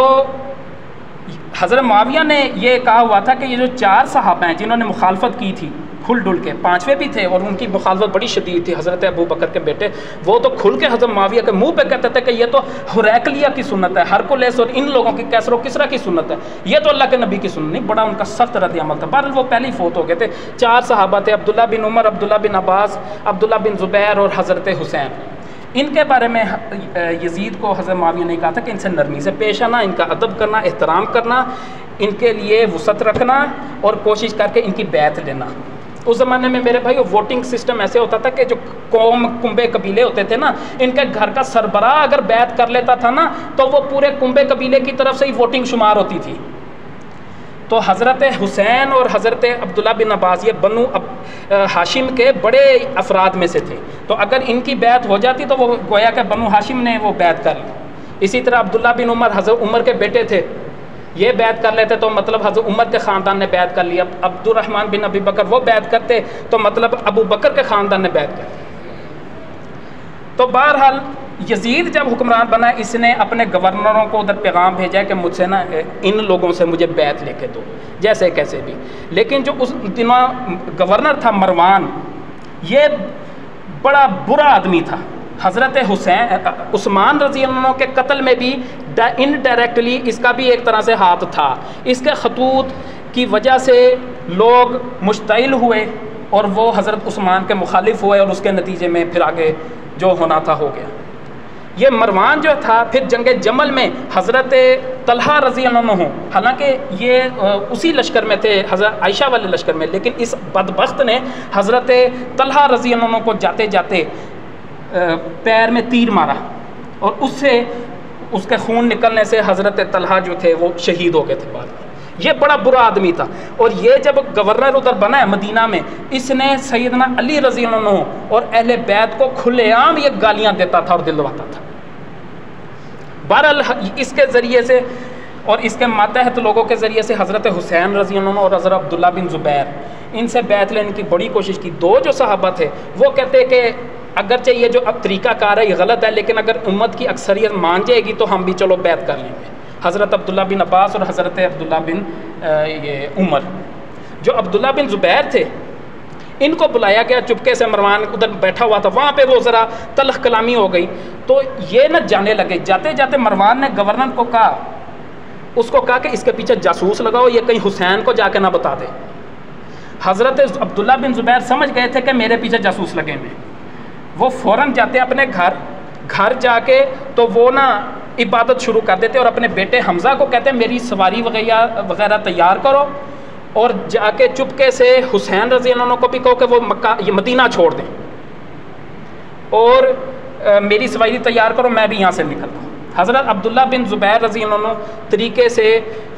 हज़रत मुआविया ने ये कहा हुआ था कि ये जो 4 सहाबा हैं जिन्होंने मुखालफत की थी खुल डुल के, 5वें भी थे और उनकी मुखालफत बड़ी शदीद थी, हज़रत अबू बकर के बेटे, वो तो खुल के हज़रत मुआविया के मुंह पे कहते थे कि ये तो हुरैकलिया की सुन्नत है, हरकुलेस और इन लोगों की कैसर व किसरा की सुन्नत है, ये तो अल्लाह के नबी की सुन्नत नहीं। बड़ा उनका सख्त रद्द अमल था। बहरहाल वो पहले ही फौत हो गए थे। 4 सहाबा थे, अब्दुल्ला बिन उमर, अब्दुल्ला बिन अब्बास, अब्दुल्ला बिन ज़ुबैर और हज़रत हुसैन। इनके बारे में यजीद को हज़रत मुआविया ने कहा था कि इनसे नरमी से पेश आना, इनका अदब करना, एहतराम करना, इनके लिए वसअत रखना और कोशिश करके इनकी बैत लेना। उस ज़माने में मेरे भाई वोटिंग सिस्टम ऐसे होता था कि जो कौम कुंबे कबीले होते थे ना, इनके घर का सरबराह अगर बैत कर लेता था ना तो वो पूरे कुंबे कबीले की तरफ से ही वोटिंग शुमार होती थी। तो हज़रत हुसैन और हज़रत अब्दुल्ला बिन अब्बास ये बनु हाशिम के बड़े अफराद में से थे। तो अगर इनकी बैत हो जाती तो वो गोया कि बनु हाशिम ने वो बैत कर ली। इसी तरह अब्दुल्ला बिन उमर हज़रत उमर के बेटे थे, ये बैत कर लेते तो मतलब हज़रत उमर के ख़ानदान ने बैत कर लिया। अब्दुर्रहमान बिन अबी बकर वो बैत करते तो मतलब अबू बकर के ख़ानदान ने बैत कर। तो बहरहाल यजीद जब हुक्मरान बना, इसने अपने गवर्नरों को उधर पैगाम भेजा कि मुझसे ना इन लोगों से मुझे बैत लेके दो जैसे कैसे भी। लेकिन जो उस दिनों गवर्नर था मरवान, ये बड़ा बुरा आदमी था। हज़रत उस्मान रज़ी अल्लाह अन्हु के कत्ल में भी इनडायरेक्टली इसका भी एक तरह से हाथ था। इसके खतूत की वजह से लोग मुश्तइल हुए और वो हज़रत उस्मान के मुखालिफ हुए और उसके नतीजे में फिर आगे जो होना था हो गया। ये मरवान जो था फिर जंग जमल में हज़रत तलहा रज़ी अल्लाह अन्हु, हालांकि ये उसी लश्कर में थे, हज़रत आयशा वाले लश्कर में, लेकिन इस बदबख्त ने हज़रत तलहा रज़ी अल्लाह अन्हु को जाते जाते पैर में तीर मारा और उससे उसके खून निकलने से हज़रत तलहा जो थे वो शहीद हो गए थे बाद में। ये बड़ा बुरा आदमी था। और ये जब गवर्नर उधर बना है मदीना में, इसने सैयदना अली रज़ी अल्लाह अन्हु और अहले बैत को खुलेआम ये गालियाँ देता था और दिलवाता था। बहरहाल इसके ज़रिए से और इसके मातहत लोगों के ज़रिए से हज़रत हुसैन रज़ी अल्लाह अन्हु और हज़रत अब्दुल्ला बिन ज़ुबैर, इनसे बैत लेने की बड़ी कोशिश की। 2 जो सहाबा थे वो कहते कि अगरचे ये जो अब तरीक़ाकार है ये गलत है, लेकिन अगर उम्मत की अक्सरियत मान जाएगी तो हम भी चलो बैत कर लेंगे। हज़रत अब्दुल्ला बिन अब्बास और हज़रत अब्दुल्ला बिन ये उमर। जो अब्दुल्ला बिन ज़ुबैर थे इनको बुलाया गया चुपके से, मरवान उधर बैठा हुआ था, वहाँ पे वो ज़रा तलख कलामी हो गई। तो ये न जाने लगे। जाते जाते मरवान ने गवर्नर को कहा, उसको कहा कि इसके पीछे जासूस लगाओ, ये कहीं हुसैन को जाके ना बता दे। हज़रत अब्दुल्ला बिन ज़ुबैर समझ गए थे कि मेरे पीछे जासूस लगे हुए। वो फ़ौरन जाते अपने घर जाके तो वो ना इबादत शुरू कर देते और अपने बेटे हमज़ा को कहते हैं मेरी सवारी वगैरह तैयार करो और जाके चुपके से हुसैन रज़ी अल्लाह अन्हु को भी कहो कि वो मक्का ये मदीना छोड़ दें और मेरी सवारी तैयार करो, मैं भी यहाँ से निकलता हूँ। हज़रत अब्दुल्ला बिन ज़ुबैर रज़ी अल्लाह अन्हु तरीके से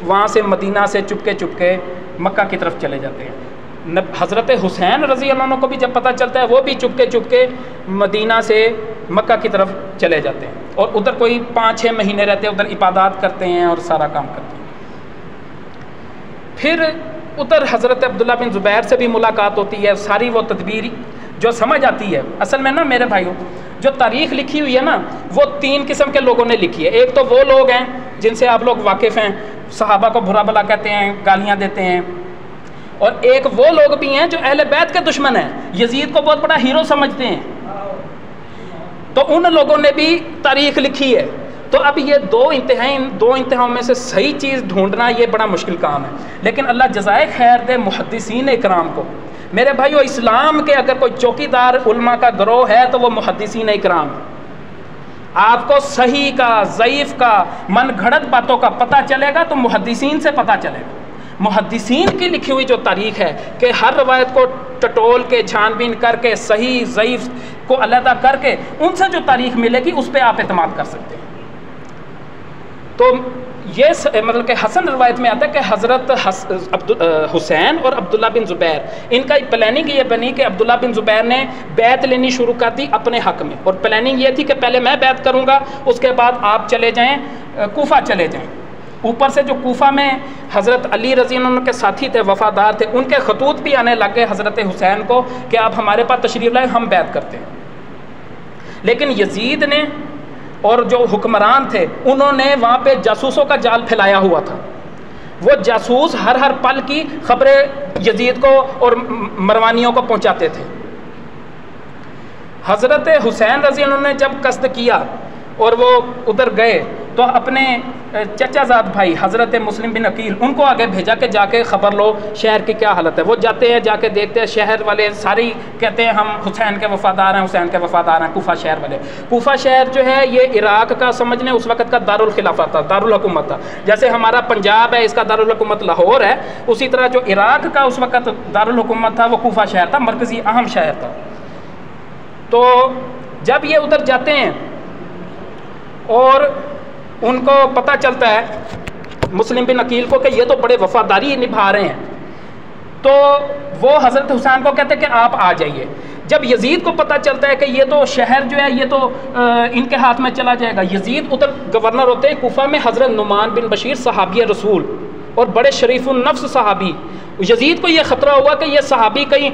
वहाँ से मदीना से चुपके मक्का की तरफ चले जाते हैं। हज़रत हुसैन रज़ी अल्लाह अन्हु को भी जब पता चलता है वो भी चुपके मदीना से मक्का की तरफ चले जाते हैं और उधर कोई 5-6 महीने रहते हैं, उधर इबादत करते हैं और सारा काम करते हैं। फिर उधर हज़रत अब्दुल्ला बिन ज़ुबैर से भी मुलाकात होती है, सारी वो तदबीर जो समझ आती है। असल में ना मेरे भाइयों, जो तारीख़ लिखी हुई है ना वो 3 किस्म के लोगों ने लिखी है। एक तो वो लोग हैं जिनसे आप लोग वाकिफ़ हैं, सहाबा को बुरा भला कहते हैं, गालियाँ देते हैं, और एक वो लोग भी हैं जो अहले बैत के दुश्मन हैं, यजीद को बहुत बड़ा हीरो समझते हैं। तो उन लोगों ने भी तारीख़ लिखी है। तो अब ये दो इंतहाओं में से सही चीज़ ढूंढना ये बड़ा मुश्किल काम है। लेकिन अल्लाह जज़ाए खैर दे मुहद्दिसीन इकराम को। मेरे भाइयों, इस्लाम के अगर कोई चौकीदार उलमा का गिरोह है तो वो मुहद्दिसीन इकराम है। आपको सही का, ज़ईफ़ का, मन घड़त बातों का पता चलेगा तो मुहद्दिसीन से पता चलेगा। मुहद्दिसीन की लिखी हुई जो तारीख़ है कि हर रवायत को टटोल के छानबीन करके सही ज़ईफ़ को अलहदा करके उनसे जो तारीख़ मिलेगी उस पर आप एतमाद कर सकते हैं। तो ये मतलब कि हसन रवायत में आता है कि हज़रत हुसैन और अब्दुल्ला बिन ज़ुबैर इनका प्लानिंग ये बनी कि अब्दुल्ला बिन ज़ुबैर ने बैत लेनी शुरू कर दी अपने हक़ में, और प्लानिंग ये थी कि पहले मैं बैत करूँगा, उसके बाद आप चले जाएँ कूफा चले जाएँ। ऊपर से जो कूफा में हज़रत अली रज़ी अल्लाह अन्हु के साथी थे, वफ़ादार थे, उनके खतूत भी आने लग गए हज़रत हुसैन को कि आप हमारे पास तशरीफ़ लाए, हम बैत करते हैं। लेकिन यजीद ने और जो हुक्मरान थे उन्होंने वहाँ पे जासूसों का जाल फैलाया हुआ था। वो जासूस हर पल की खबरें यजीद को और मरवानियों को पहुँचाते थे। हज़रत हुसैन रज़ी अल्लाह अन्हु ने जब कस्द किया और वो उधर गए तो अपने चचाजाद भाई हज़रत मुस्लिम बिन अकील उनको आगे भेजा कि जाके ख़बर लो शहर की क्या हालत है। वो जाते हैं, जाके देखते हैं शहर वाले सारे कहते हैं हम हुसैन के वफ़ादार हैं, हुसैन के वफ़ादार हैं। कूफा शहर वाले, कूफा शहर जो है ये इराक़ का समझ लें उस वक़्त का दारुल खिलाफा था, दारुल हुकूमत था। जैसे हमारा पंजाब है इसका दारुल हुकूमत लाहौर है, उसी तरह जो इराक़ का उस वक़्त दारुल हुकूमत था वो कूफा शहर था, मरकज़ी अहम शहर था। तो जब ये उधर जाते हैं और उनको पता चलता है मुस्लिम बिन अकील को कि ये तो बड़े वफ़ादारी निभा रहे हैं, तो वो हज़रत हुसैन को कहते हैं कि आप आ जाइए। जब यजीद को पता चलता है कि ये तो शहर जो है ये तो इनके हाथ में चला जाएगा, यजीद उधर गवर्नर होते हैं कूफा में, हज़रत नुमान बिन बशीर सहाबी रसूल और बड़े शरीफुन नफ्स सहाबी। यजीद को ये ख़तरा हुआ कि ये सहाबी कहीं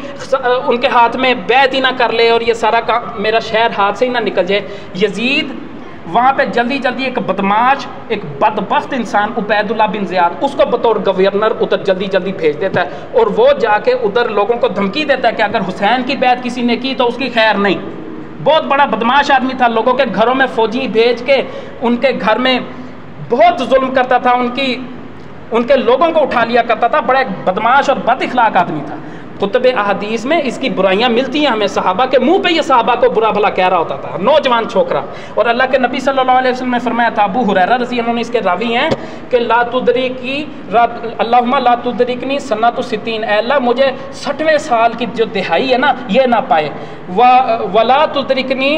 उनके हाथ में बैत ही ना कर ले और ये सारा काम मेरा शहर हाथ से ही ना निकल जाए। यजीद वहाँ पे जल्दी जल्दी एक बदमाश, एक बदबख्त इंसान उबैदुल्ला बिन ज़ियाद उसको बतौर गवर्नर उधर जल्दी जल्दी भेज देता है, और वो जाके उधर लोगों को धमकी देता है कि अगर हुसैन की बैत किसी ने की तो उसकी खैर नहीं। बहुत बड़ा बदमाश आदमी था, लोगों के घरों में फ़ौजी भेज के उनके घर में बहुत जुल्म करता था, उनके लोगों को उठा लिया करता था। बड़ा बदमाश और बद इखलाक आदमी था। कुतुब अहादीस में इसकी बुराइयां मिलती हैं हमें, सहाबा के मुंह पे ये सहाबा को बुरा भला कह रहा होता था, नौजवान छोकरा। और अल्लाह के नबी सल्लल्लाहु अलैहि वसल्लम ने फरमाया था, अबू हुरैरा रज़ी अल्लाह अन्हु इसके रावी हैं कि ला तुदरिकी अल्लाहुम्मा ला तुदरिकनी सन्नतु सित्तीन, अल्लाह मुझे 60वें साल की जो दिहाई है ना ये ना पाए, वला तुदरिकनी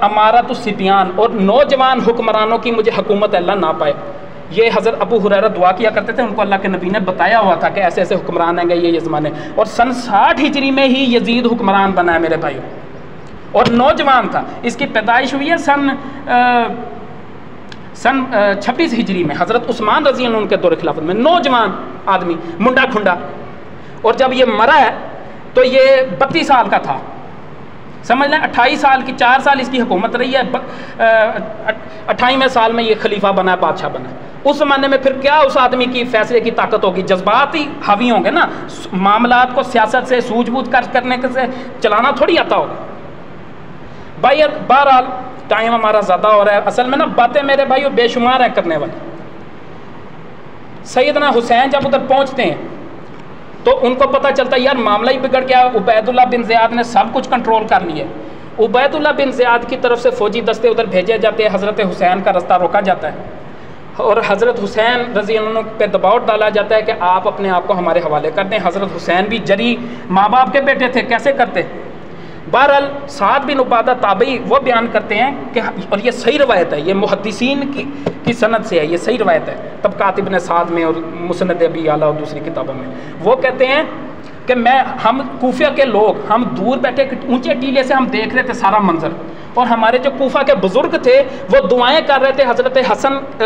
अमारतु सिबियान, और नौजवान हुक्मरानों की मुझे हुकूमत अल्लाह ना पाए। ये हज़रत अबू हुरैरा दुआ किया करते थे, उनको अल्लाह के नबी ने बताया हुआ था कि ऐसे ऐसे हुक्मरान आएंगे ये ज़माने। और सन 60 हिजरी में ही यजीद हुक्मरान बना है मेरे भाइयों, और नौजवान था। इसकी पैदाइश हुई है सन 26 हिजरी में, हज़रत उस्मान रज़ी अल्लाह अन्हु के दौर खिलाफत में, नौजवान आदमी मुंडा खुंडा। और जब ये मरा है तो ये 32 साल का था, समझ लें 28 साल की 4 साल इसकी हुकूमत रही है, 28वें साल में ये खलीफा बना, बादशाह बना। उस ज़माने में फिर क्या उस आदमी की फैसले की ताकत होगी, जज्बात ही हावी होंगे ना, मामलात को सियासत से सूझबूझ करने से चलाना थोड़ी आता होगा भाई। बहरहाल टाइम हमारा ज़्यादा हो रहा है, असल में ना बातें मेरे भाइयों बेशुमार हैं करने वाली। सैयदना हुसैन जब उधर पहुँचते हैं तो उनको पता चलता है यार मामला ही बिगड़ गया, उबैदुल्ला बिन ज़ियाद ने सब कुछ कंट्रोल कर लिया। उबैदुल्ला बिन ज़ियाद की तरफ से फ़ौजी दस्ते उधर भेजे जाते हैं, हज़रत हुसैन का रास्ता रोका जाता है और हज़रत हुसैन रज़ी अल्लाह अन्हु पे दबाव डाला जाता है कि आप अपने आप को हमारे हवाले कर दें। हज़रत हुसैन भी जरी माँ बाप के बेटे थे, कैसे करते। बहरहाल साद बिन उबादा ताबई वो बयान करते हैं कि, और ये सही रवायत है, ये मुहद्दिसीन की सनद से है, ये सही रवायत है, तबक़ात इब्न साद में और मुस्नद अबी आला और दूसरी किताबों में। वो कहते हैं कि हम कूफा के लोग, हम दूर बैठे ऊंचे टीले से हम देख रहे थे सारा मंजर, और हमारे जो कूफा के बुज़ुर्ग थे वो दुआएं कर रहे थे हज़रत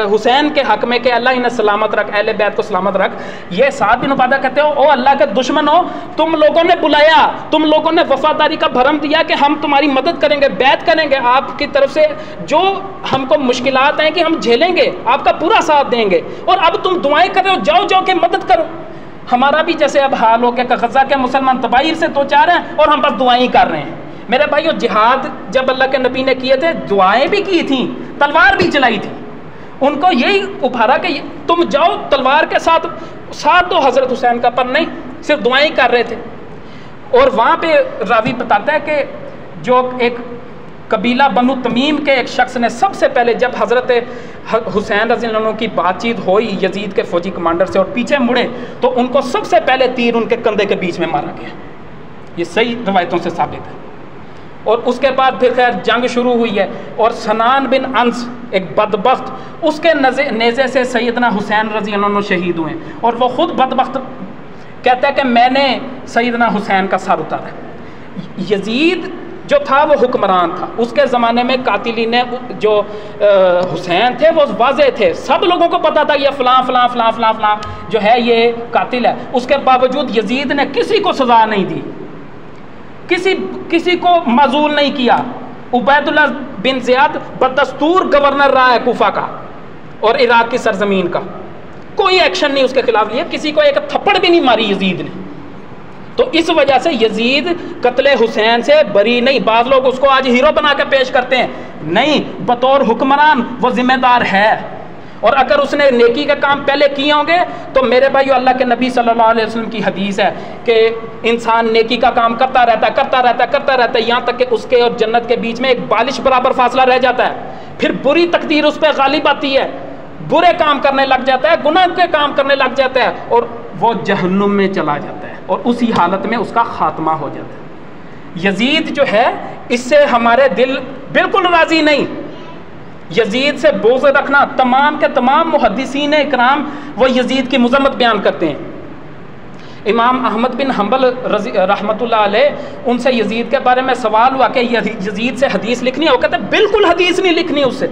हुसैन के हक़ में कि अल्लाह इन्हें सलामत रख, अहले बैत को सलामत रख। ये साद बिन उबादा कहते हो, ओ अल्लाह के दुश्मन हो, तुम लोगों ने बुलाया, तुम लोगों ने वफादारी का भरम दिया कि हम तुम्हारी मदद करेंगे, बैत करेंगे, आपकी तरफ से जो हमको मुश्किलात हैं कि हम झेलेंगे, आपका पूरा साथ देंगे, और अब तुम दुआएं कर रहे हो, जाओ जाओ के मदद करो। हमारा भी जैसे अब हाल हो गया, गज़ा के मुसलमान तबाही से 2-4 हैं और हम बस दुआएं ही कर रहे हैं। मेरे भाइयों जिहाद जब अल्लाह के नबी ने किए थे, दुआएं भी की थी, तलवार भी चलाई थी। उनको यही उभारा कि तुम जाओ तलवार के साथ दो हज़रत हुसैन का, पर नहीं, सिर्फ दुआएं कर रहे थे। और वहाँ पे रावी बताता है कि जो एक कबीला बनु तमीम के एक शख्स ने सबसे पहले जब हज़रत हुसैन रज़ी अल्लाह अन्हु की बातचीत हुई यजीद के फ़ौजी कमांडर से और पीछे मुड़े तो उनको सबसे पहले तीर उनके कंधे के बीच में मारा गया। ये सही रवायतों से साबित है। और उसके बाद फिर खैर जंग शुरू हुई है, और सनान बिन अंस एक बदबख्त, उसके नेज़े से सैयदना हुसैन रज़ी अल्लाह अन्हु शहीद हुए, और वो ख़ुद बदबख्त कहता है कि मैंने सैयदना हुसैन का सर उतारा। यजीद जो था वो हुक्मरान था, उसके ज़माने में कातिलीन जो हुसैन थे वो वाज़े थे, सब लोगों को पता था ये फ़लाँ फ़लाँ फ़लाँ फ़लाँ फ़लाँ जो है ये कातिल है। उसके बावजूद यजीद ने किसी को सज़ा नहीं दी, किसी को मज़ूल नहीं किया। उबैदुल्लाह बिन ज़ियाद बदस्तूर गवर्नर रहा है कूफा का और इराक़ की सरजमीन का, कोई एक्शन नहीं उसके खिलाफ लिया, किसी को एक थप्पड़ भी नहीं मारी यजीद ने। तो इस वजह से यजीद कत्ले हुसैन से बरी नहीं। बाज़ लोग उसको आज हीरो बना के पेश करते हैं, नहीं, बतौर हुक्मरान वो जिम्मेदार है। और अगर उसने नेकी का काम पहले किए होंगे तो मेरे भाइयों, अल्लाह के नबी सल्लल्लाहु अलैहि वसल्लम की हदीस है कि इंसान नेकी का काम करता रहता है यहाँ तक कि उसके और जन्नत के बीच में एक बालिश बराबर फासला रह जाता है। फिर बुरी तकदीर उस पर गालिब आती है, बुरे काम करने लग जाता है, गुनाह के काम करने लग जाता है, और वो जहन्नुम में चला जाता है, और उसी हालत में उसका खात्मा हो जाता है। यजीद जो है इससे हमारे दिल बिल्कुल राज़ी नहीं। यजीद से बोझ रखना, तमाम के तमाम मुहद्दिसीन इकराम वो यजीद की मुज़म्मत बयान करते हैं। इमाम अहमद बिन हम्बल रहमतुल्लाह अलैह, उनसे यजीद के बारे में सवाल हुआ कि यजीद से हदीस लिखनी है, वो कहते बिल्कुल हदीस नहीं लिखनी उससे।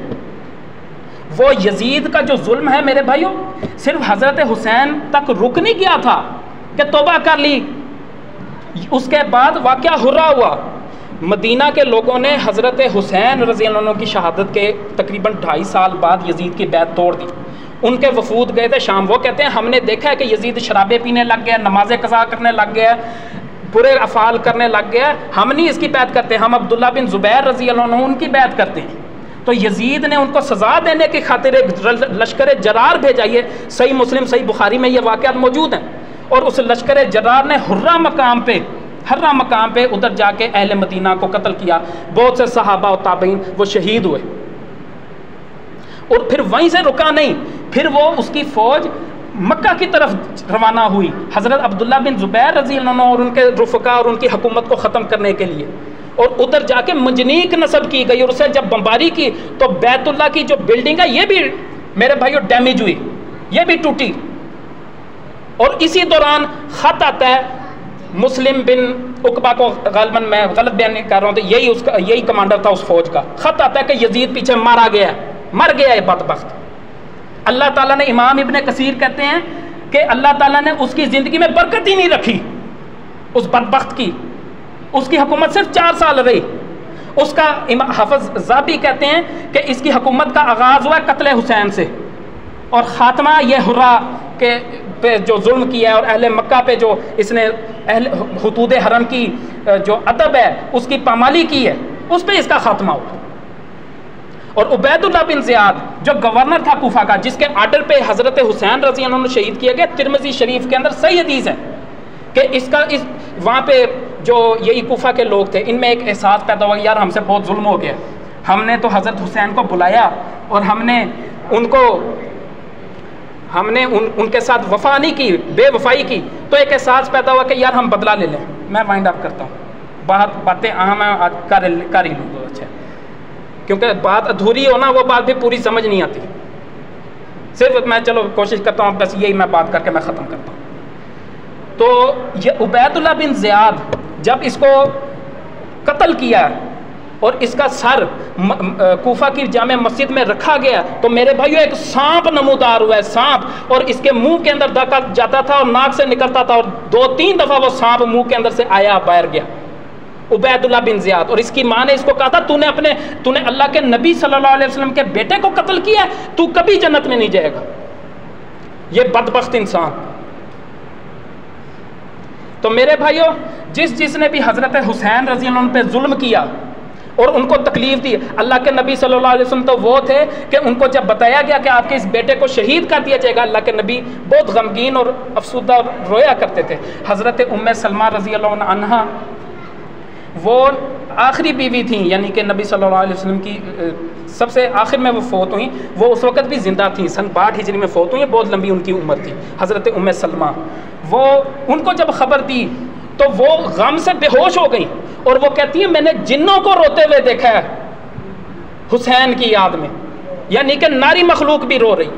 वो यजीद का जो जुल्म है मेरे भाइयों, सिर्फ हज़रत हुसैन तक रुक नहीं गया था कि तौबा कर ली, उसके बाद वाक़या हुर्रा हुआ। मदीना के लोगों ने हज़रत हुसैन रज़ी अल्लाह अन्हु की शहादत के तकरीबन 2.5 साल बाद यजीद की बैत तोड़ दी। उनके वफूद गए थे शाम, वो कहते हैं हमने देखा है कि यजीद शराबे पीने लग गया, नमाज़ें कज़ा करने लग गया, बुरे अफ़ाल करने लग गया, हम नहीं इसकी बैत करते, हम अब्दुल्ला बिन ज़ुबैर रज़ी अल्लाह अन्हु उनकी बैत करते हैं। तो यजीद ने उनको सज़ा देने की खातिर एक लश्कर जरार भेजा। ये सही मुस्लिम सही बुखारी में ये वाक़यात मौजूद हैं। और उस लश्कर जरार ने हर्रा मकाम पे उधर जाके अहले मदीना को कत्ल किया, बहुत से सहाबा और ताबईन वो शहीद हुए। और फिर वहीं से रुका नहीं, फिर वो उसकी फ़ौज मक्का की तरफ रवाना हुई हज़रत अब्दुल्ला बिन ज़ुबैर रज़ी अल्लाह अन्हु और उनके रुफ़का और उनकी हुकूमत को ख़त्म करने के लिए। और उधर जाके मंजनीक नस्ब की गई, और उसे जब बमबारी की तो बैतुल्ला की जो बिल्डिंग है ये भी मेरे भाइयों डैमेज हुई, ये भी टूटी। और इसी दौरान ख़त आता है मुस्लिम बिन उकबा को, गालिबन मैं गलत बयान नहीं कर रहा हूँ, तो यही कमांडर था उस फौज का। ख़त आता है कि यजीद पीछे मर गया है बदबख्त। अल्लाह ताला ने, इमाम इब्ने कसीर कहते हैं कि अल्लाह ताला ने उसकी ज़िंदगी में बरकत ही नहीं रखी उस बदबख्त की। उसकी हुकूमत सिर्फ 4 साल रही। उसका हाफिज़ ज़ाबी कहते हैं कि इसकी हुकूमत का आगाज़ हुआ कत्ले हुसैन से, और ख़ात्मा ये हुर्रा के पे जो जुल्म किया है और अहले मक्का पे जो इसने हुदूद हरम की जो अदब है उसकी पामाली की है, उस पर इसका ख़ात्मा हुआ। और उबैदुल्लाह बिन ज़ियाद जो गवर्नर था कूफा का, जिसके आर्डर पे हज़रत हुसैन रज़ी अल्लाह अन्हु शहीद किया गया, तिरमिज़ी शरीफ के अंदर सही हदीस है कि वहाँ पे जो यही कूफा के लोग थे, इनमें एक एहसास पैदा हुआ यार हमसे बहुत जुल्म हो गया, हमने तो हज़रत हुसैन को बुलाया और हमने उनके साथ वफा नहीं की, बेवफाई की। तो एक एहसास पैदा हुआ कि यार हम बदला ले लें। मैं वाइंड अप करता हूँ, बातें अहम है आज कर ही लूँ तो अच्छा, क्योंकि बात अधूरी हो ना, वो बात भी पूरी समझ नहीं आती। सिर्फ मैं चलो कोशिश करता हूँ, बस यही मैं बात करके मैं ख़त्म करता हूँ। तो ये उबैदुल्लाह बिन ज़ियाद जब इसको कत्ल किया और इसका सर कूफा की जामे मस्जिद में रखा गया, तो मेरे भाइयों एक सांप नमूदार हुआ है, सांप, और इसके मुंह के अंदर दाखिल जाता था और नाक से निकलता था, और 2-3 दफ़ा वो सांप मुंह के अंदर से आया बाहर गया। उबैदुल्लाह बिन ज़ियाद, और इसकी माँ ने इसको कहा था तूने अल्लाह के नबी सल्लल्लाहु अलैहि वसल्लम के बेटे को कत्ल किया, तू कभी जन्नत में नहीं जाएगा, ये बदबख्त इंसान। तो मेरे भाइयों, जिसने भी हज़रत हुसैन रज़ी अल्लाह अन्हु पे जुल्म किया और उनको तकलीफ़ दी, अल्लाह के नबी सल्लल्लाहु अलैहि वसल्लम तो वो थे कि उनको जब बताया गया कि आपके इस बेटे को शहीद कर दिया जाएगा, अल्लाह के नबी बहुत गमगीन और अफसुदा रोया करते थे। हज़रत उम्मे सलमा रज़ी अल्लाह अन्हा वो आखिरी बीवी थी, यानी कि नबी सल्लल्लाहु अलैहि वसल्लम की सबसे आखिर में वो फ़ौत हुई। वो उस वक़्त भी ज़िंदा थी, सन 62 हिजरी में फ़ौत हुई, बहुत लंबी उनकी उम्र थी। हज़रत उम्मे सलमा, वो उनको जब ख़बर दी तो वो गम से बेहोश हो गई और वो कहती है मैंने जिन्नों को रोते हुए देखा है हुसैन की याद में, यानी कि नारी मखलूक भी रो रही।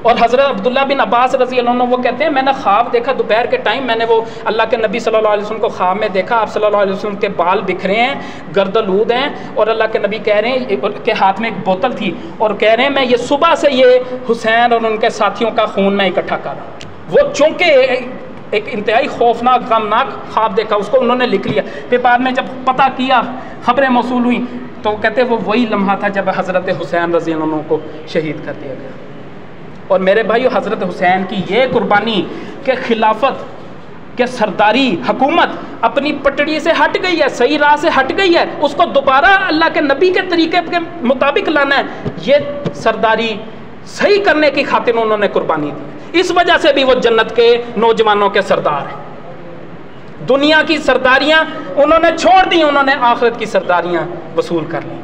और हज़रत अब्दुल्ला बिन अब्बास रज़ी अल्लाह अन्हु वो कहते हैं मैंने ख्वाब देखा दोपहर के टाइम, मैंने वो अल्लाह के नबी सल्लल्लाहु अलैहि वसल्लम को ख्वाब में देखा। आप सल्लल्लाहु अलैहि वसल्लम के बाल बिखरे हैं, गर्दलूद हैं, और अल्लाह के नबी कह रहे हैं के हाथ में एक बोतल थी और कह रहे हैं मैं ये सुबह से ये हुसैन और उनके साथियों का खून मैं इकट्ठा कर रहा हूँ। वो चूँकि एक इंतहाई खौफनाक गमनाक ख्वाब देखा, उसको उन्होंने लिख लिया। फिर बाद में जब पता किया, खबरें मौसूल हुई, तो कहते वो वही लम्हा था जब हज़रत हुसैन रज़ी अल्लाह अन्हु को शहीद कर दिया गया। और मेरे भाइयों, हज़रत हुसैन की ये कुर्बानी के खिलाफत के सरदारी हुकूमत अपनी पटड़ी से हट गई है, सही राह से हट गई है, उसको दोबारा अल्लाह के नबी के तरीके के मुताबिक लाना है। ये सरदारी सही करने की खातिर उन्होंने कुर्बानी दी। इस वजह से भी वो जन्नत के नौजवानों के सरदार हैं। दुनिया की सरदारियां उन्होंने छोड़ दी, उन्होंने आखिरत की सरदारियां वसूल कर ली।